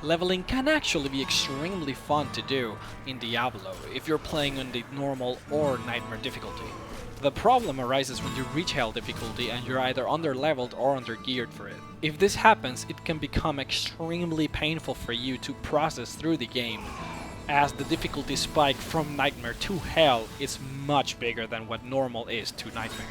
Leveling can actually be extremely fun to do in Diablo if you're playing on the normal or nightmare difficulty. The problem arises when you reach hell difficulty and you're either under-leveled or under-geared for it. If this happens, it can become extremely painful for you to process through the game, as the difficulty spike from nightmare to hell is much bigger than what normal is to nightmare.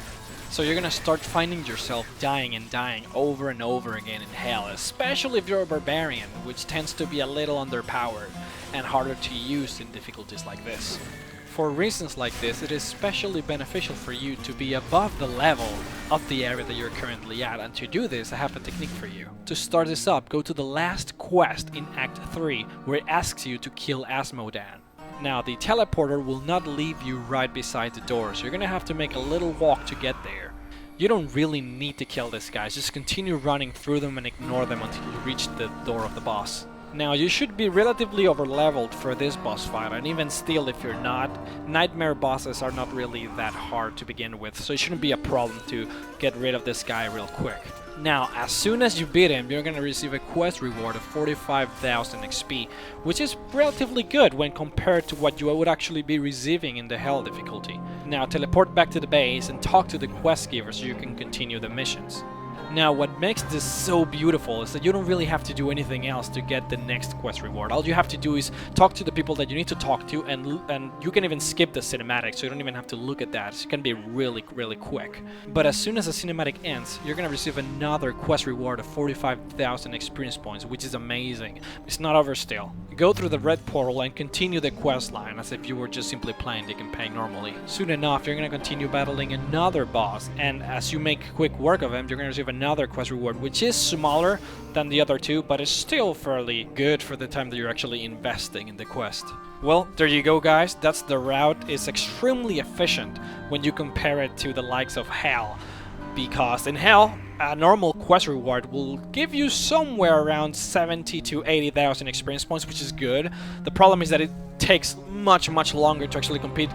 So you're gonna start finding yourself dying and dying over and over again in hell, especially if you're a barbarian, which tends to be a little underpowered and harder to use in difficulties like this. For reasons like this, it is especially beneficial for you to be above the level of the area that you're currently at, and to do this I have a technique for you. To start this up, go to the last quest in Act 3, where it asks you to kill Asmodan. Now, the teleporter will not leave you right beside the door, so you're gonna have to make a little walk to get there. You don't really need to kill these guys, just continue running through them and ignore them until you reach the door of the boss. Now, you should be relatively over-leveled for this boss fight, and even still if you're not, nightmare bosses are not really that hard to begin with, so it shouldn't be a problem to get rid of this guy real quick. Now, as soon as you beat him, you're gonna receive a quest reward of 45,000 XP, which is relatively good when compared to what you would actually be receiving in the Hell difficulty. Now, teleport back to the base and talk to the quest giver so you can continue the missions. Now, what makes this so beautiful is that you don't really have to do anything else to get the next quest reward. All you have to do is talk to the people that you need to talk to, and you can even skip the cinematic, so you don't even have to look at that. It can be really quick. But as soon as the cinematic ends, you're gonna receive another quest reward of 45,000 experience points, which is amazing. It's not over still. Go through the red portal and continue the quest line as if you were just simply playing the campaign normally. Soon enough, you're gonna continue battling another boss, and as you make quick work of him, you're gonna receive another quest reward, which is smaller than the other two, but is still fairly good for the time that you're actually investing in the quest. Well, there you go, guys. That's the route. It's extremely efficient when you compare it to the likes of Hell, because in Hell, a normal quest reward will give you somewhere around 70 to 80,000 experience points, which is good. The problem is that it takes much longer to actually complete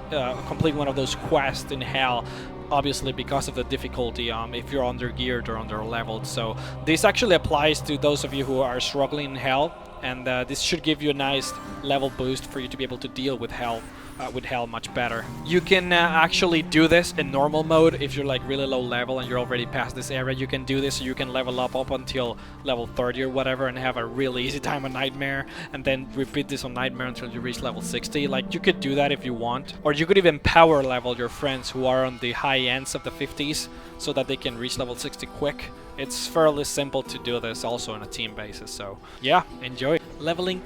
one of those quests in Hell, obviously because of the difficulty if you're under-geared or under-leveled. So this actually applies to those of you who are struggling in Hell, and this should give you a nice level boost for you to be able to deal with Hell much better. You can actually do this in normal mode if you're like really low level and you're already past this area. You can do this so you can level up until level 30 or whatever and have a really easy time on Nightmare, and then repeat this on Nightmare until you reach level 60. Like, you could do that if you want, or you could even power level your friends who are on the high ends of the 50s so that they can reach level 60 quick. It's fairly simple to do this also on a team basis, so yeah, enjoy. Leveling